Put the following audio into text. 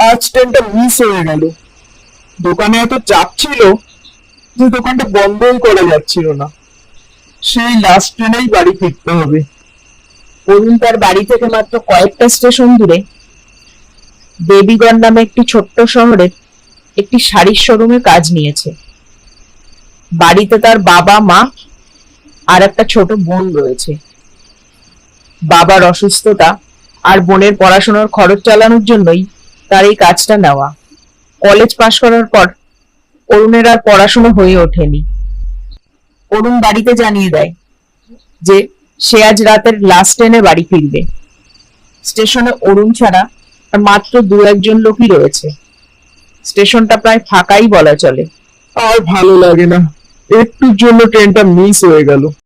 Last ট্রেনটা miss হয়ে গেল। দোকানে এত চাপ ছিল যে দোকানটা বন্ধই করা যাচ্ছিল না। সেই লাস্ট ট্রেনেই বাড়ি ফিরতে হবে। অরুণ তার বাড়ি থেকে মাত্র কয়েকটা স্টেশন দূরে দেবীগড় নামে একটি ছোট্ট শহরের একটি শাড়ির শোরুমে কাজ নিয়েছে। বাড়িতে তার বাবা, মা আর একটা ছোট বোন রয়েছে। বাবার অসুস্থতা আর বোনের পড়াশোনার খরচ চালানোর জন্যই তার এই কাজটা নেওয়া। কলেজ পাশ করার পর অরুণের আর পড়াশোনা হয়ে ওঠেনি। অরুণ বাড়িতে জানিয়ে দেয় যে সে আজ রাতের লাস্ট ট্রেনে বাড়ি ফিরবে। স্টেশনে অরুণ ছাড়া আর মাত্র দু একজন লোকই রয়েছে। স্টেশনটা প্রায় ফাঁকাই বলা চলে। আর ভালো লাগে না, একটুর জন্য ট্রেনটা মিস হয়ে গেল।